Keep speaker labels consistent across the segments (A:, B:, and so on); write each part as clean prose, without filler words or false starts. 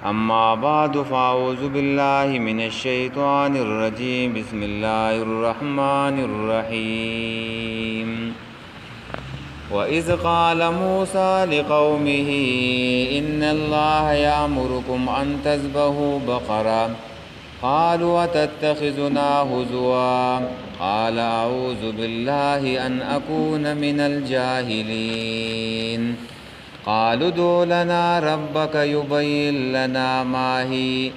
A: أما بعد فأعوذ بالله من الشيطان الرجيم بسم الله الرحمن الرحيم وإذ قال موسى لقومه إن الله يأمركم أن تذبحوا بقرة قالوا أتتخذنا هزوا قال أعوذ بالله أن أكون من الجاهلين قالوا ادع لنا ربك يبين لنا ما هي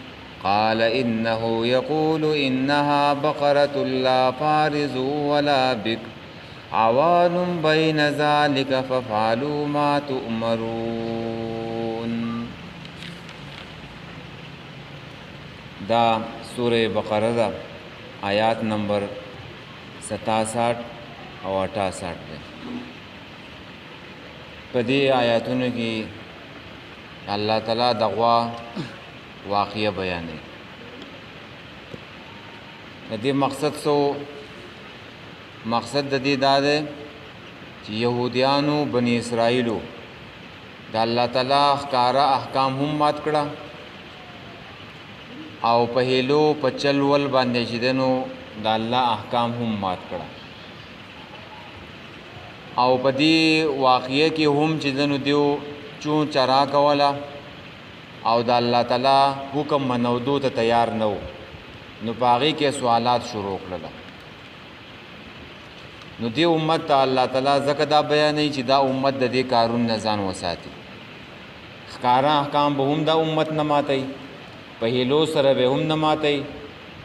A: قال إنه يقول إنها بقرة لا فارض ولا بكر عوان بين ذلك فافعلوا ما تؤمرون. دا سورہ بقرہ دا آیات نمبر 67 او 68 دے. پدې آیاتونو کې الله تعالی دغوا واقعه بیانوي. د دې مقصد د دې دا دی چې يهوديانو بني اسرائیلو د الله تعالی ښکارا احکام هم مات کړه او په هیلو په چلول باندې چې دنو د الله احکام هم مات کړه او په دې واقعې کې هم چې دنو دیو چون چرا کوله او د الله تعالی حکم منودو ته تیار نه وو نو پاغي کې سوالات شروع کړل. نو دی امت ته الله تعالی زکه دا بیانوي چې دا امت د دې کارون نه ځان وساتي. ښکارا احکام به هم دا امت نه ماتي، په هیلو سره به هم نه ماتي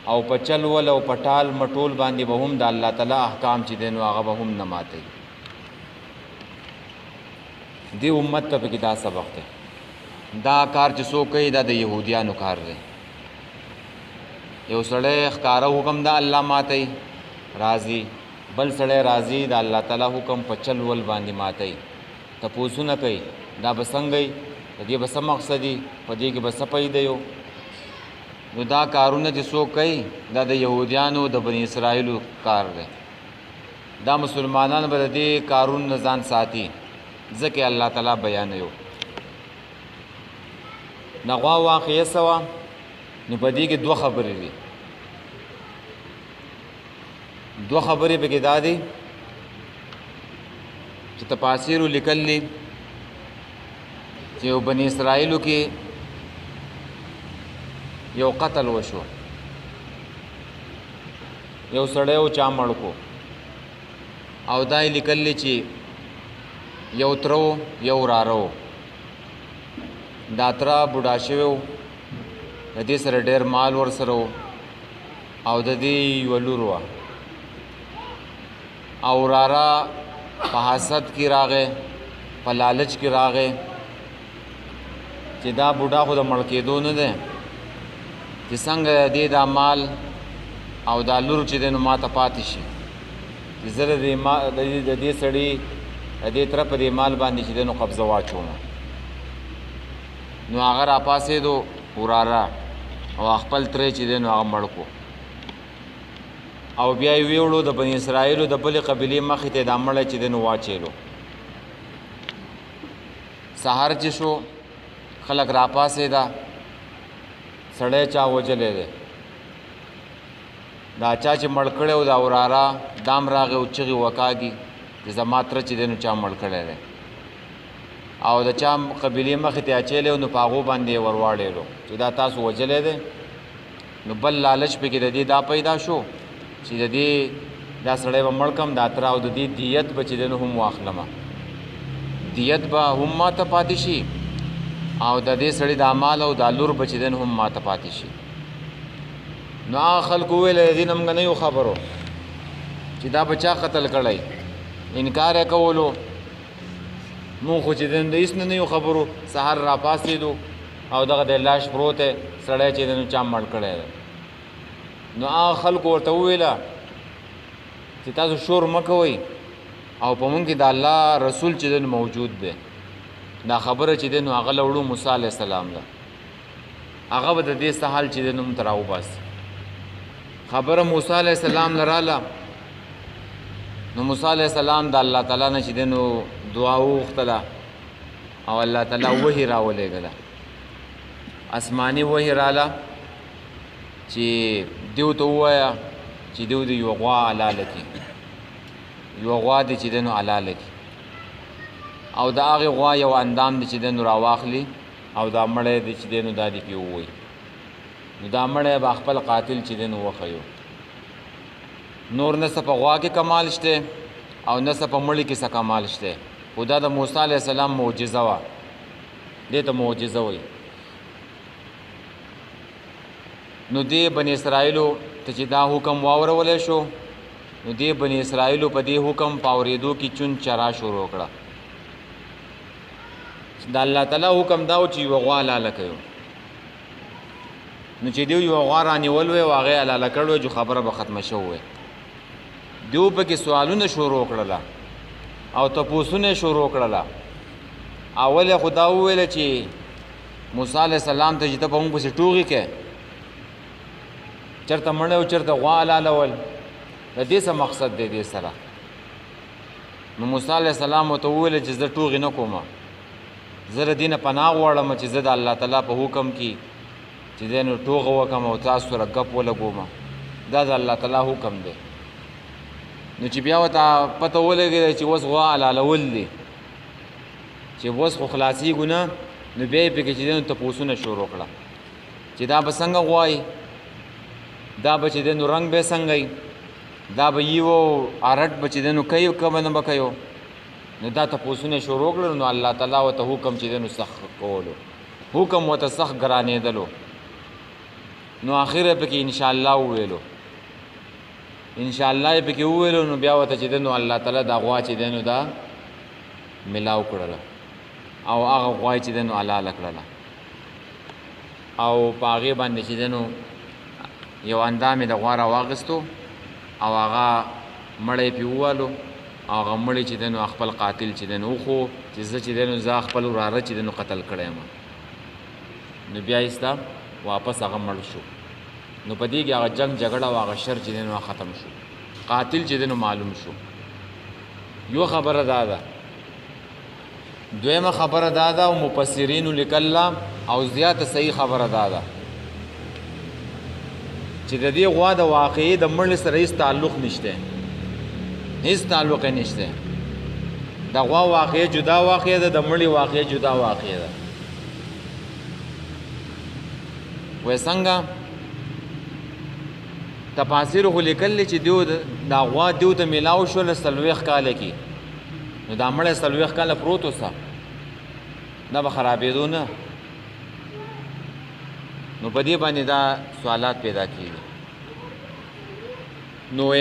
A: او په چل ول او پټال مټول باندې به هم د الله تعالی احکام چې دین هغه به هم نه ماتي. دی امت ته پکې دا سبق دی. دا کار چې څوک کوي دا د یهودیانو کار دی. یو سړی ښکارا حکم د الله ماتي راضي، بل سړی راضي د الله تعالی حکم په چل ول باندې ماتي. تپوسونه کوي دا به څنګه وي، د دې به څه مقصد دي، په دې کې به څه پیدا یو. نو دا کارونه چې څوک کوي دا د یهودیانو د بني اسرائیلو کار دی. دا مسلمانان به د دې کارون نه ځان ساتي ځکه الله تعالی بیانوي. نغوا واقعه سوا نو په دې کې دوه خبرې دي. دوه خبرې پکې دا دي چې تفاسیر لیکلي چې بني اسرائیلو کې یو قتل وشو، یو سړی و چا مړ کو او دای لیکلي چې یو ترو یو رارو. دا تره بوډا شوی و، د دې سره ډېر مال ورسره و او د دې یوه لور وه او رارا په حسد کې راغی، په لالچ کې راغی چې دا بوډا خو د مړ کېدو نه دی چې څنګه دې دا مال او دا لور چې دی نو ما ته پاتې شي چې زه د دې سړي د دې تره په دې مال باندې چې دی نو قبضه واچوم. نو هغه راپاڅېدو وراره او خپل تره چې دی نو هغه مړ کو او بیا یې ویوړو د بني اسرائیلو د بلې قبیلې مخې ته دا مړی چې دی نو واچېلو. سهار چې شو خلک راپاڅېده، سړی چا وجلی دی، دا چا چې مړ کړی و دا وراره دام راغی او چغې وکاږي چې زما تره چې دی نو چا مړ کړی دی او د چا قبیلې مخې ته اچولی و نو په هغو باندې یې ور واړېلو چې دا تاسو وجلی دی. نو بل لالچ پکې د دې دا پیدا شو چې د دې دا سړی به مړ کم دا تره او د دې دیت به چې دی نو هم واخلمه، دیت به هم ما ته پاتې شي او د دې سړي دا مال او دا لور به چې دی نو هم ما ته پاتې شي. نو هغه خلکو وویل د دې نه موږ نه یو خبرو چې دا به چا قتل کړی، انکار یې کولو. مونږ خو چې دی نو د هېڅ نه یو خبرو. سهار راپاڅېدو او دغه د لاش پروت دی، سړی چې دی نو چا مړ کړی دی. نو هغه خلکو ورته وویله چې تاسو شور مه کوئ او په مونږ کې د الله رسول چې دی نو موجود دی. دا خبره چې دی نو هغه له وړو موسی علیه السلام ده، هغه به د دې څه حال چې دی نو موږ ته راوباسي. خبره موسی علیه السلام نه راله نو موسی علیہ السلام د الله تعالی نه چې دنو دعا وغوښتله او الله تعالی وحی راولېږله آسمانی وحی راله چې دیو ته ووایه چې دیو د یوه غوا حلاله کړي، یوه غوا دی چې دی نو حلاله کړي، او د هغې غوا یو اندام دی چې دی نو راواخلي او دا مړی دی چې دی نو دا دې پې ووایي، نو دا مړی به خپل قاتل چې دی نو وښیو. نور نه څه په غوا کې کمال شته او نه څه په مړي کې څه کمال شته، خو دا د موسی علیه السلام معجزه وه، دې ته معجزه وایي. نو دې بني اسرائیلو ته چې دا حکم واورولی شو، نو دې بني اسرائیلو په دې حکم په اورېدو کې چون چرا شروع کړه. د الله تعالی حکم دا و چې یوه غوا حلاله کوي، نو چې دیو یوه غوا رانیول وی او هغې حلاله کړی وی، جو خبره به ختمه شوې وی. دیو پکې سوالونه شروع کړله او تپوسونه شروع کړله. اول یې خو دا وویله چې موسی علیه السلام ته چې ته په موږ پسې ټوغې کوې، چېرته مړی او چېرته غوا حلالول، د دې څه مقصد دی دې سره؟ نو موسی علیه السلام ورته وویله چې زه ټوغې نه کوم، زه د دې نه پناه غواړم چې زه د الله تعالی په حکم کې چې دی نو ټوغه وکړم او تاسو سره ګپ ولګوم، دا د الله تعالی حکم دی. نو چې بیا ورته پته ولګېده چې اوس غوا حلالول دي، چې اوس خو خلاصېږو نه، نو بیا یې پکې چې دی نو تپوسونه شروع کړه چې دا به څنګه غوا وي، دا به چې دی نو رنګ به یې څنګه وي، دا به یو ارټ به چې دی نو کوي که به نه به کوي. نو دا تپوسونه شروع کړل. نو الله تعالی ورته حکم چې دی نو سخت کولو، حکم ورته سخت ګرانېدلو. نو آخر یې پکې انشاءالله وویلو، انشاءالله یې پکې وویلو. نو بیا ورته چې دی نو الله تعالی دا غوا چې دی نو دا ملاو کړله او هغه غوا چې دی نو حلاله کړله او په هغې باندې چې دی نو یو اندام یې د غوا راواخیستو او هغه مړی پې ووالو او هغه مړی چې دی نو خپل قاتل چې دی نو وخو چې زه چې دی نو زه خپل وراره چې دی نو قتل کړی یم. نو بیا ایسته واپس هغه مړ شو. نو په دې کې هغه جنگ جګړه او هغه شر چې دی نو ختم شو، قاتل چې دی نو معلوم شو. یو خبره دا ده. دویمه خبره دا ده او مفسرینو لیکله او زیاته صحیح خبره دا ده چې د دې غوا د واقعي د مړي سره هېڅ تعلق نشته، هېڅ تعلق یې نشته. د غوا واقعه جدا واقعه ده، د مړي واقعه جدا واقعه ده. وې څنګه تفاسیر خو لیکلی چې دیو دا غوا دیو ته میلاو شوله 40 کاله کې، نو دا مړی 40 کاله پروت اوسه، دا به خرابېدو نه. نو په دې باندې دا سوالات پیدا کېږي. نو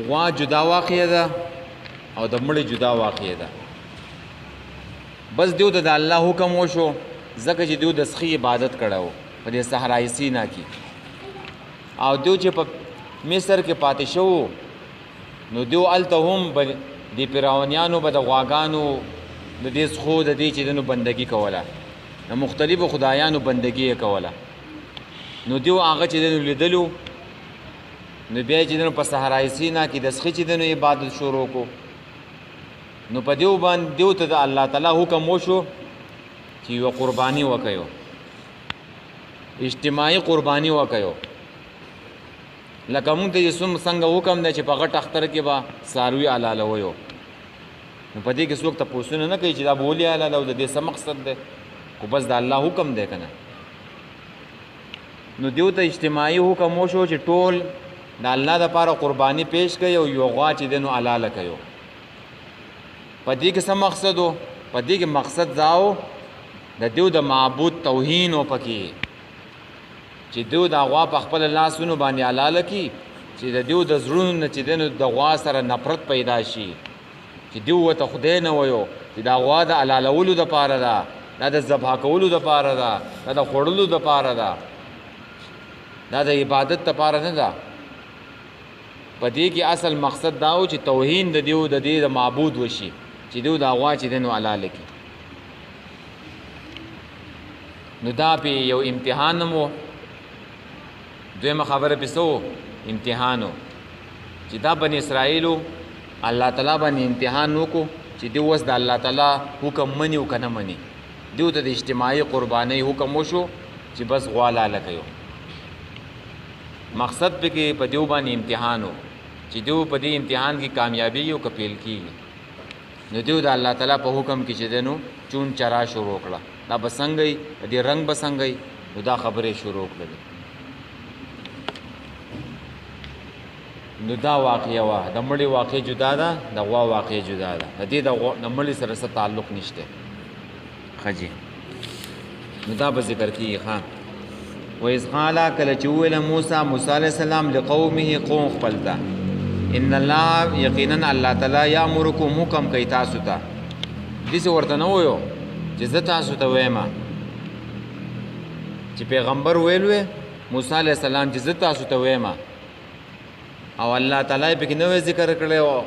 A: غوا جدا واقعه ده او د مړي جدا واقعه ده. بس دیو ته د الله حکم وشو ځکه چې دیو د سخي عبادت کړی و په دې صحرای سینا کې، او دیو چې په مصر کې پاتې شو نو دیو هلته هم د فرعونیانو به د غواګانو د دې څخو د دې چې دنو بندګي کوله، د مختلفو خدایانو بندګي یې کوله. نو دیو هغه چې دنو لیدلو، نو بیا چې دنو په صحرای سینا کې د سخي چې دنو عبادت شروع کو. نو په دیو باندې دیو ته د الله تعالی حکم وشو چې یو قرباني وکړو، اجتماعي قرباني وکړو. لکه مونږ ته چې څنګه حکم دی چې په غټ اختر کې به څاروي حلالویو، نو په دې کې څوک تپوسونه نه کوي چې دا به ولې حلالو، د دې څه مقصد دی، خو بس د الله حکم دی که نه. نو دیو ته اجتماعي حکم وشو چې ټول د الله دپاره قرباني پیش کوي او یو غوا چې دی نو حلاله کوي. په دې کې څه مقصد و؟ په دې کې مقصد دا و د دیو د معبود توهین و پکې، چې دیو د غوا په خپل لاسونو باندې حلاله کي، چې د دیو د زړونو نه چې دی نو د غوا سره نفرت پیدا شي، چې دیو ورته خدای نه ویو چې دا غوا د حلالولو دپاره ده، دا د ذبح کولو دپاره ده، دا د خوړلو دپاره ده، دا د عبادت دپاره نه ده. په دې کې اصل مقصد دا و چې توهین د دیو د دې د معبود وشي، چې دیو د غوا چې دی نو حلاله کي. نو دا پې یو امتحان هم و. دویمه خبره پې څه و؟ امتحان و چې دا بني اسرائیلو الله تعالی باندې امتحان وکړو چې دیو اوس د الله تعالی حکم مني او که نه مني. دیو ته د اجتماعي قربانۍ حکم وشو چې بس غوا لاله کوي. مقصد په کې په دیو باندې امتحان و چې دیو په دې امتحان کې کامیابی او کپیل کیږي. نو دیو د الله تعالی په حکم کې چې دنو چون چرا شروع کړه دا بسنګي دې رنگ بسنګي نو دا خبره شروع کړه. نو دا واقعیا وا د مړي واقع جدا ده د غوا واقع جدا ده د دې د مړي سره څه تعلق نشته. خجی نو دا به ذکر کیږي. ها و اذ قال کله چې ویل موسی علیه السلام لقومه قوم خپلتا ان الله یقینا الله تعالی یامرکم حکم کوي تاسو ته دې ورته نه وایو چې زه تاسو ته وایم چې پیغمبر ویلوې موسی علیه السلام چې زه تاسو ته وایم او الله تعالی په کې نو ذکر کړو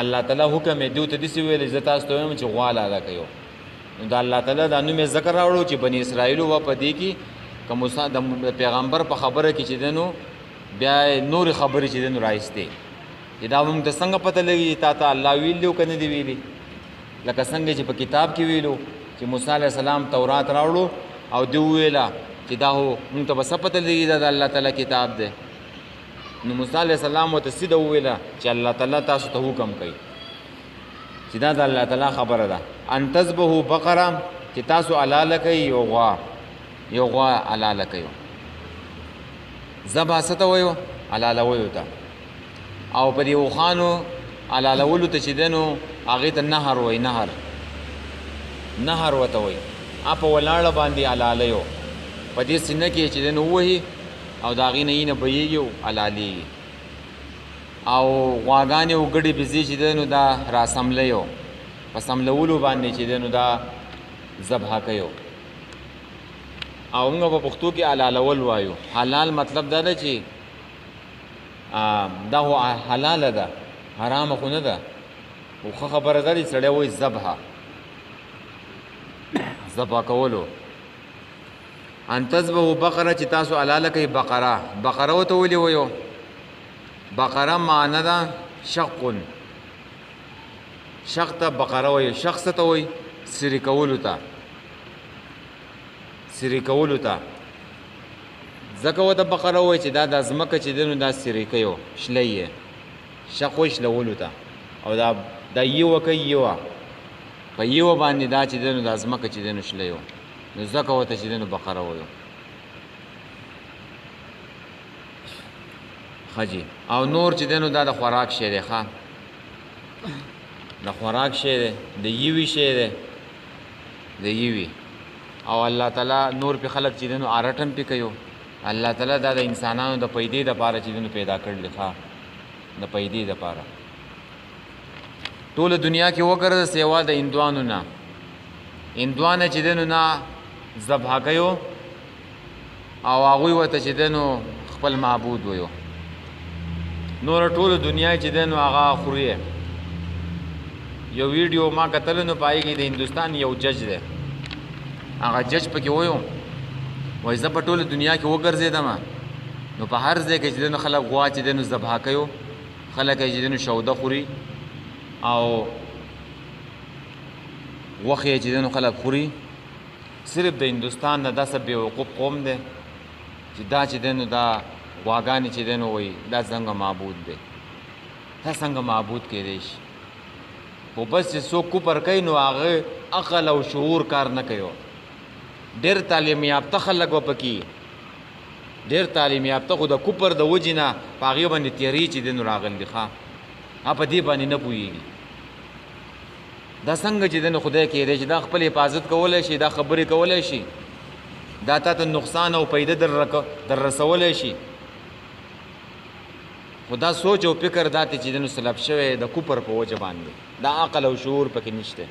A: الله تعالی حکم یې دوی ته دې ویل زه تاسو ته وایم چې غوا لاله کوي. نو د الله تعالی د نوم ذکر راوړو چې بنی اسرائیل و په دې کې کوم موسی د پیغمبر په خبره کې چې دنو بیا نور خبرې چې دنو راځته دا موږ د څنګه پته لګي تا ته الله ویلو کنه دی ویلي لکه څنګه چې په کتاب کې ویلو چې موسی علیه السلام تورات راوړو او دی ویلا چې دا هو موږ ته بس پته لګي دا د الله تعالی کتاب دی. نو موسی علیه السلام ته سیده ویلا چې الله تعالی تاسو ته حکم کوي چې دا د الله تعالی خبره ده ان تذبحوا بقره چې تاسو علاله کوي یو غوا علاله کوي. ذبح څه ته وایو علاله وایو ته او په دې وخانو علالولو ته چې دنو هغې ته نهر وایي نهر ورته وایي په ولاړه باندې علالیو په دې سینه کې چې دنو ووهي او د هغې نه یې نه بهیږي او علالیږي او غواګانې او ګډې بزې چې دنو دا راسملیو په سملولو باندې چې دنو دا ذبح کوي. او موږ په پښتو کې علالول وایو. حلال مطلب دا ده چې دا هو حلاله ده حرام خو نه ده. خو خبره ده چې سړی وایي ذبح کولو. ان تذبحوا بقره چې تاسو علاله کوي بقره ورته ولې وایو بقره معنی ده شق ته بقره وایي شخص ته وایي سری کولو ته ځکه ورته بقره وایي چې دا د ځمکه چې دنو دا سری کوي شلی یې شق وایي شلولو ته او دا یوه کوي یوه په یوه باندې دا چې دنو دا ځمکه چې دنو شلی و نو ځکه ورته چې دنو بقره وایو. خجی او نور چې دنو دا د خوراک شی دی د خوراک شی دی د یوي شی دی د یوي او الله تعالی نور په خلق چې دنو آرټم پې کوي. الله تعالی دا د انسانانو د پیدې دپاره چې دنو پیدا کړل د پیدې دپاره ټوله دنیا کې وګرځه سیوا د هندوانو نه چې دنو نه ذبح کوي او هغوی ورته چې دنو خپل معبود وایو. نور ټوله دنیا چې دنو هغه خوري. یو ویډیو ما کتل نو پای کې د هندوستان یو جج دی هغه جج پکې وایو وایي زه په ټوله دنیا کې وګرځېدم نو په هر ځای کې چې دنو خلک غوا چې دنو ذبح کوي خلک یې چې دنو شوده خوري او غوښې یې چې دنو خلک خوري. صرف د هندوستان نه داسې بېوقوف قوم دی چې دا چې دنو دا غواګانې چې دنو وایي دا څنګه معبود دی دا څنګه معبود کېدی شي. خو بس چې څوک کفر کوي نو هغه عقل او شعور کار نه کوي. ډېر تعلیم یافته خلک به پکې ډېر تعلیم یافته خو د کفر د وجې نه په هغې باندې تیارې چې دنو راغلي ښه په دې باندې نه پوهېږي دا څنګه چې دنو خدای کېدی چې دا خپل حفاظت کولی شي دا خبرې کولی شي دا تا ته نقصان او پیده در رسولی شي. خو دا سوچ او فکر داتې چې دنو سلب شوی د کفر په وجه باندې دا عقل او شعور پکې نشته.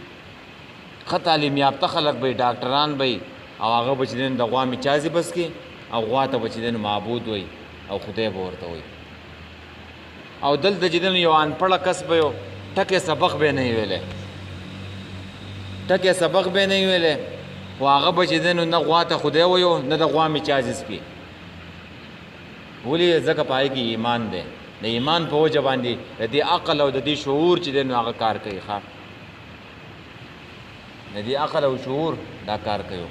A: ښه تعلیم یافته خلک به ډاکټران به او هغه به چې دنو د غوا مچازې بس کړي او غوا ته به چې دنو معبود وایي او خدای به ورته وایي. او دلته چې دنو یو انپړه کس به یو ټکې سبق به نه ویلی خو هغه به چې دنو نه غوا ته خدای وایو نه د غوا مچازې سپي. ولې ځکه په هغې کې ایمان دی د ایمان په وجه باندې د دې عقل او د دې شعور چې دی نو هغه کار کوي د دې عقل او شعور دا کار کوي.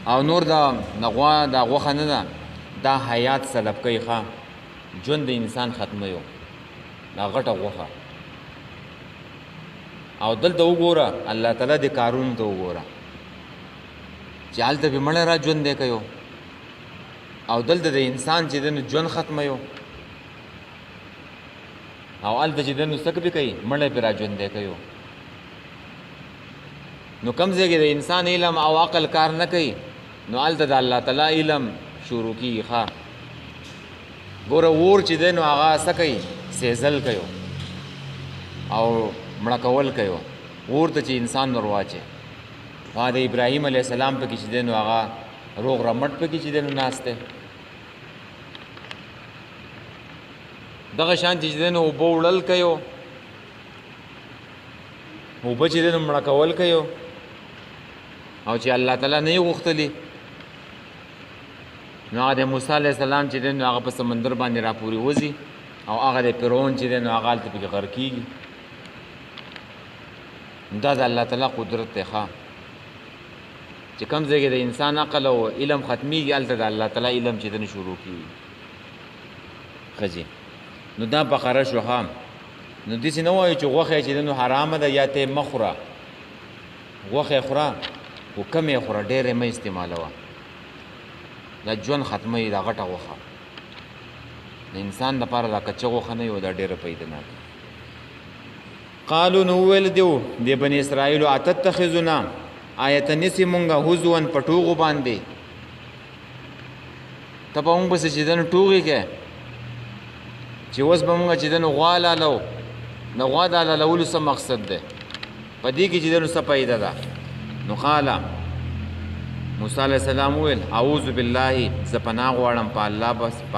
A: او نور دا نغوا دا غوخه نه ده، دا حیات سلب کوي ښه ژوند د انسان ختموي دا غټه غوخه. او دلته وګوره الله تعالی د قارون ته وګوره چې هلته به مړی را ژوندی کوي او دلته د انسان چې دی نو ژوند ختموي او هلته چې دی نو څه به کوي مړی پې را ژوندی کوي. نو کوم ځای کې د انسان علم او عقل کار نه کوي نو هلته د الله تعالی علم شروع کېږي. ښه ګوره اور چې دی نو هغه څه کوي سیزل کوي او مړه کول کوي اور ته چې انسان ور واچي. د ابراهیم علیه السلام پکې چې دی نو هغه روغ رمټ پکې چې دی نو ناست دی. دغه شان چې دی نو اوبه وړل کوي اوبه چې دی نو مړه کول کوي او چې الله تعالی نه یې غوښتلي نو هغه د موسی علیه السلام چې دی نو هغه په سمندر باندې را پورې وځي او هغه د فرعون چې دی نو هغه هلته پکې غرق کېږي. دا د الله تعالی قدرت دی. ښه چې کوم ځای کې د انسان عقل او علم ختمیږي هلته د الله تعالی علم چې دی نو شروع کېږي. ښه جي نو دا بقره شو. ښه نو داسې نه وایو چې غوښه یې چې دی نو حرامه ده یا ته یې مه خوره، غوښه یې خوره خو کم یې خوره ډېر یې مه استعمالوه، دا ژوند ختموي دا غټه غوښه د انسان دپاره دا کچه غوښه نه وي دا ډېره فایدهناکه. قالو نو وویل دیو د بني اسرائیلو اتتخذنا آیه ته نیسې مونږه هزوا په ټوغو باندې ته به مونږ پسې چې دی نو ټوغې کې چې اوس به مونږ چې دی نو غوا لالو نو غوا د لالولو څه مقصد دی په دې کې چې دی نو څه فایده ده. نو قاله موسی علیه السلام وویل اعوذ بالله زه پناه غواړم په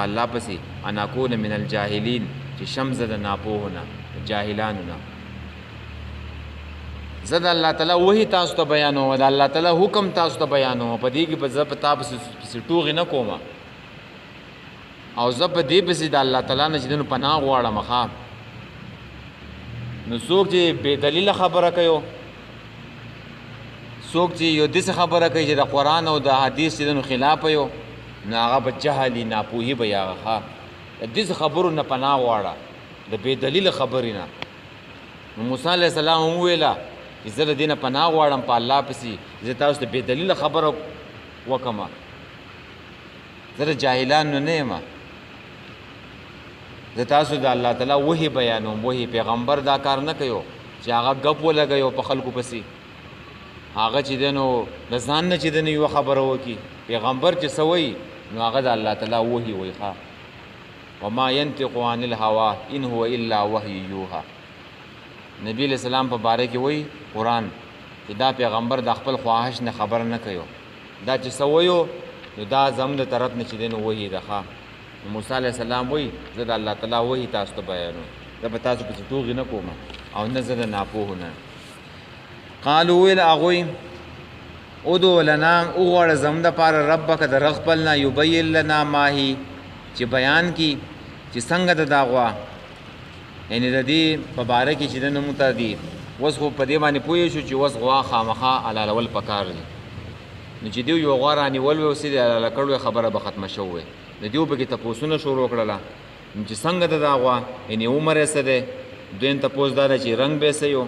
A: الله پسې ان اکون من الجاهلین چې شم زه د ناپوهو نه جاهلانو نه. زه د الله تعالی وحی تاسو ته بیانوم د الله تعالی حکم تاسو ته بیانوم په دې کې به زه په تا پسې ټوغې نه کوم او زه په دې پسې د الله تعالی نه چې دی نو پناه غواړم. ښه نو څوک چې بې دلیله خبره کوي څوک چې یو داسې خبره کوي چې د قرآن او د حدیث چې دی نو خلاف یو نو هغه به جهلي ناپوهي به یې هغه ښه د داسې خبرو نه پناه غواړه د بې دلیله خبرې نه. نو موسی علیه السلام هم وویله چې زه د دې نه پناه غواړم په الله پسې زه تاسو ته بې دلیله خبره وکړم زه د جاهلانو نه یم زه تاسو د الله تعالی وحی بیانوم. وحی پیغمبر دا کار نه کوي چې هغه ګپ ولګوي په خلکو پسې هغه چې دی نو د ځان نه چې دی نو یوه خبره وکړي. پیغمبر چې څه وایي نو هغه د الله تعالی وحی وایي. ښه وما ينطق عن الهوا ان هو الا وحی یوحى. نبی علیہ السلام په باره کې وایي قرآن چې دا پیغمبر د خپل خواهش نه خبر نه کوي دا چې څه وایو نو دا زموږ د طرف نه چې دی نو وحی ده. ښه موسی علیه السلام وایي زه د الله تعالی وحی تاسو ته بیانوم زه به تاسو پسې ټوغې نه کوم او نه زه د ناپوهو نه. قالو ویل هغوی ادعو لنا وغواړه زموږ دپاره ربک د رب خپل نه یبین لنا ما هي چې بیان کي چې څنګه ده دا غوا یعنې د دې په باره کې چې دی نو موږ ته دي اوس خو په دې باندې پوه شو چې اوس غوا خامخا حلالول پکار دي نو چې دیو یو غوا رانیول وی اوس یې د حلاله کړو خبره به ختمه شوې د دیو پکې تپوسونه شروع کړله چې څنګه ده دا غوا یعنې عمر یې څه دی دویم تپوس دا ده چې رنګ به یې څه یو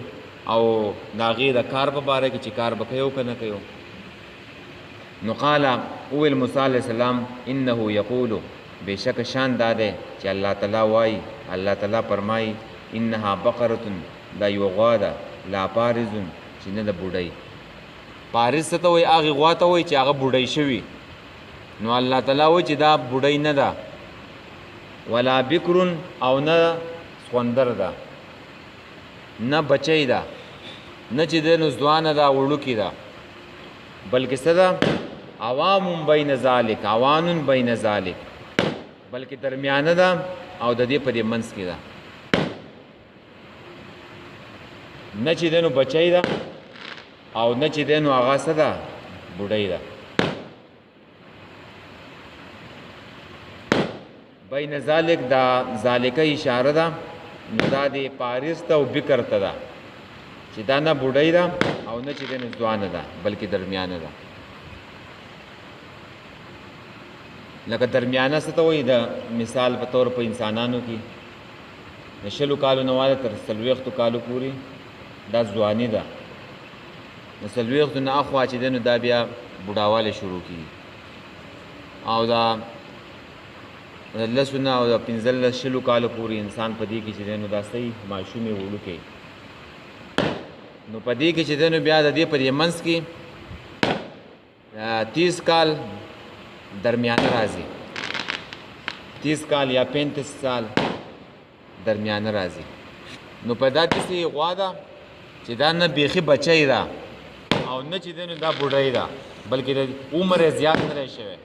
A: او د هغې د کار په باره کې چې کار به کوي که نه کوي. نو قاله وویل موسی علیه السلام انه یقولو بېشکه شان دا دی چې الله تعالی وایي الله تعالی فرمایي انها بقرة دا یوه غوا ده لا پارزون چې نه ده بوډۍ. پارز څه ته وایي هغې غوا ته وایي چې هغه بوډۍ شوي نو الله تعالی وایي چې دا بوډۍ نه ده ولا بکرون او نه سخوندر ده نه بچی ده نه چې دی نو ځوانه ده وړوکې ده بلکې څه ده عوام بین ذالک عوانون بین ذالک بلکې درمیانه ده او د دې په دې منځ کې ده نه چې دی نو بچی ده او نه چې دی نو هغه څه ده بوډۍ ده. بین ذالک دا ذالکه اشاره ده نو دا د پارس ته او بکر ته ده چې دا نه بوډۍ ده او نه چې دی نو ځوانه ده بلکې درمیانه ده. لکه درمیانه څه ته وایي د مثال په طور په انسانانو کې د 20 کالو نه واده تر 40 کالو پورې دا ځواني ده، د 40 نه اخوا چې دی نو دا بیا بوډاوالی شروع کېږي، او دا د 10 نه او د 15 کالو پورې انسان په دې کې چې دی نو دا صحیح ماشومې وړوکی، نو په دې کې چې دی نو بیا د دې په دې منځ کې 30 کال درمیانه راځي، 30 کال یا 35 سال درمیانه راځي. نو په دا داسې غوا ده چې دا نه بیخي بچی ده او نه چې دی نو دا بوډۍ ده، بلکې د عمر یې زیات نه دی شوی،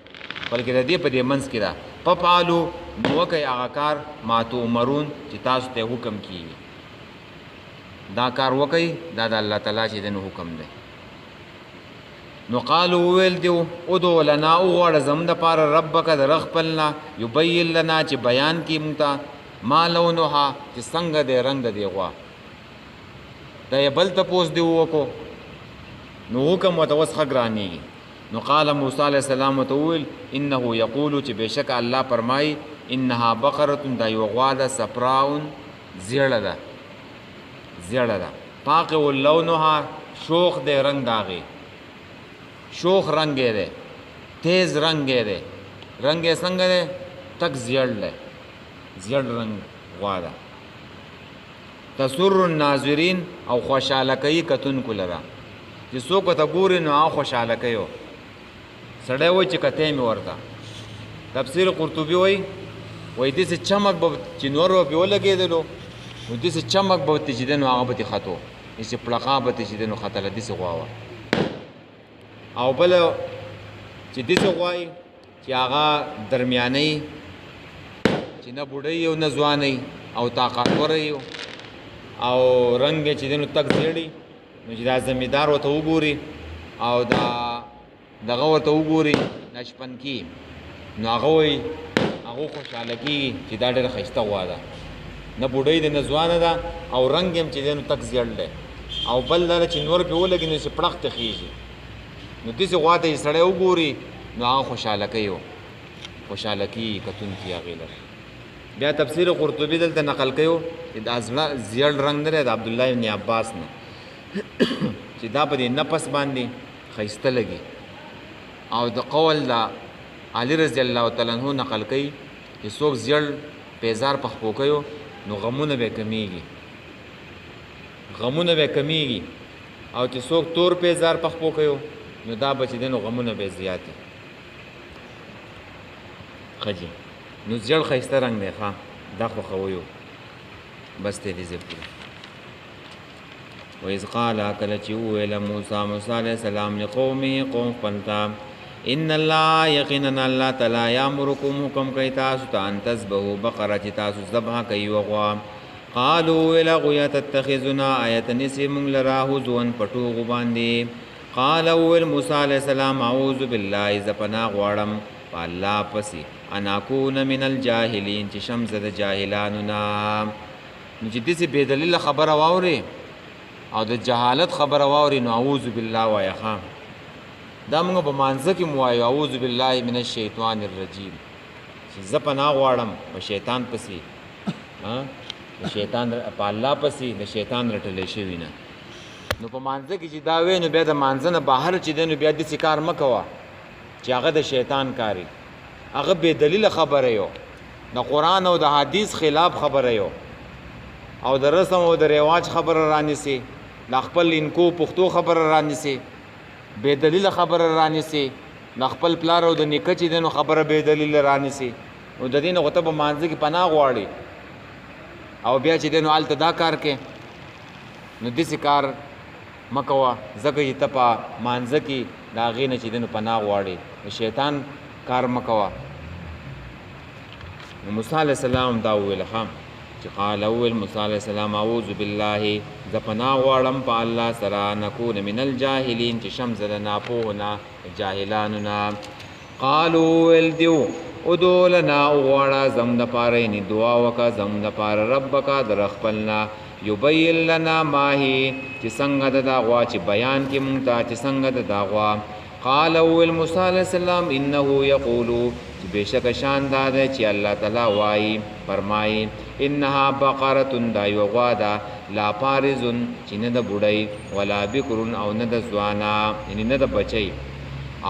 A: بلکې د دې په دې منځ کې ده. ففعلوا نو وکئ هغه کار ما تؤمرون چې تاسو ته حکم کېږي، دا کار وکئ، دا د الله تعالی چې دی نو حکم دی. نو قالو وویل دیو ادعو لنا وغواړه زموږ دپاره ربک د رب خپلنا یبین لنا چې بیان کړي موږ ته ما لونها چې څنګه دی رنګ د دې غوا. دا یې بل تپوس دی وکړو نو حکم ورته اوس ښه ګرانېږي. نو قال موسی علیه السلام ورته وویل انه یقولو چې بېشکه الله فرمایي انها بقرة دا یوه غوا ده صفراء زیړه ده، زیړه ده، فاقع لونها شوخ دی رنګ د هغې، شوخ رنگ یې دی، تیز رنگ یې دی، رنگ یې څنګه دی تک زیړ دی، زیړ رنگ غوا ده. تسر الناظرین او خوشحاله کوي کتونکو لره، چې څوک ورته ګوري نو هغه خوشحاله کوي. سړی وایي چې کتی مې ورته. تفسیر قرطبي وایي داسې چمک به چې نور به پرې ولګېدلو نو داسې چمک به ورته چې دی نو هغه به ترې ختو، داسې پړقا به ترې چې دی نو ختله، داسې غوا وه. او بل چې داسې غوا وي چې هغه درمیانۍ چې نه بوډۍ او نه ځوانۍ او طاقتوره وي او رنګ یې چې دی نو تک زیړي، نو چې دا زمیندار ورته وګوري او دا دغه ورته وګوري نشپنکي، نو هغه وایي هغه خوشحاله کېږي چې دا ډېره ښایسته غوا ده، نه بوډۍ ده نه ځوانه ده او رنګ یې هم چې دی نو تک زیړ دی. او بل دا چې نور پرې ولګي نو چې پړق ته خېږي، نو داسې غوا ته چې سړی وګوري نو هغه خوشحاله کوي، خوشحاله کېږي کتونکي هغې لره. بیا تفسیر قرطبي دلته نقل کوي چې دا زیړ رنګ نه دی د عبدالله ابن عباس نه چې دا په دې نفس باندې ښایسته لګي. او د قول د علي رضی الله تعالی عنه نقل کوي چې څوک زیړ پیزار په خپو کوي نو غمونه به کمیږي، غمونه به کمیږي، او چې څوک تور پیزار په خپو کوي نو دا به چې دی نو غمونه به زیاتي. ښه جي نو زیړ ښایسته رنګ دی، ښه دا خوښویو. بس دی دې ځای پورې. وإذ قال کله چې وویله موسی علیه السلام لقومه قوم خپل ته ان الله یقینا الله تعالی یامرکم حکم کوي تاسو ته ان تذبحوا بقره چې تاسو ذبح کوي وغوا. قالوا ویله غویا تتخذنا آیت نیسي موږ لره هزوا په ټوغو باندې. قال ویل موسی علیه السلام اعوذ بالله زه پناه غواړم په الله پسې ان اکون من الجاهلین چې شم زه د جاهلانو نه. نو چې داسې بې دلیله خبره واورې او د جهالت خبره واورې نو اعوذ بالله وایه. ښه دا موږ په مانځه کې مو وایو اعوذ بالله من الشیطان الرجیم چې زه پناه غواړم په شیطان پسې، د شیطان په الله پسې د شیطان رټلی شوي نه. نو په مانځه کې چې دا وی نو بیا د مانځه نه بهر چې دی نو بیا داسې کار مه کوه چې هغه د شیطان کاري، هغه بې دلیله خبره یو، د قرآن او د حدیث خلاف خبره یو، او د رسم او د رواج خبره رانیسي، د خپل انکو پښتو خبره رانیسي، بې دلیله خبره رانیسي، د خپل پلار او د نیکه چې دی نو خبره بې دلیله رانیسي. نو د دې نه خو ته په مانځه کې پناه غواړې او بیا چې دی نو هلته دا کار کې، نو داسې کار مه کوه ځکه چې ته په مانځه کې د هغې نه چې دی نو پناه غواړې، د شیطان کار مه کوه. نو موسی علیه السلام دا وویل چې قال اول موسی علیه السلام اعوذ بالله زه پناه غواړم په الله سره نکون من الجاهلین چې شم زه د ناپوهو نه جاهلانو نه. قالو ویل دیو ادعو لنا وغواړه زموږ دپاره یعنې دعا وکړه زموږ دپاره ربک د رب خپلنا یبین لنا ما هي چې څنګه د دا غوا چې بیان کړي موږ ته چې څنګه د دا غوا. قال اول موسی علیہ السلام انه یقول بشک شان داده چې الله تعالی وایي فرمایي انها بقره دا یو غواده لا پارزن چې نه د بډای ولا بکرن او نه د ځوانا یعنی نه د بچي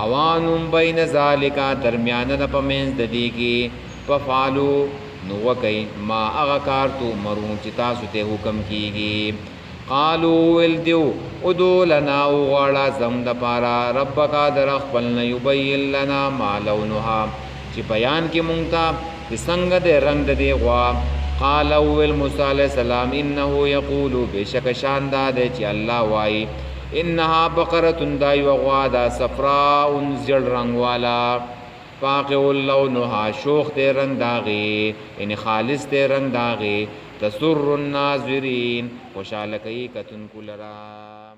A: اوانم بین ذالک درمیانه د پمنځ د دې کې ففعلوا نو وکي ما هغه کار تو مرون چې تاسو ته حکم کیږي قالوا ول دیو ادو لنا وغواړه زم د پارا ربک در خپل یبین لنا ما لونها چې بیان کې مونږ ته څنګه د رنگ د دی غوا قال ول موسی علیہ السلام انه یقول بشک شان د چې الله وای انها بقره دای وغوا دا صفراء زړ رنگ والا فاقع لونها شوخ ته رنگ داغي یعنی خالص ته رنگ داغي تسر الناظرین خوشاله کوي کتن کولرا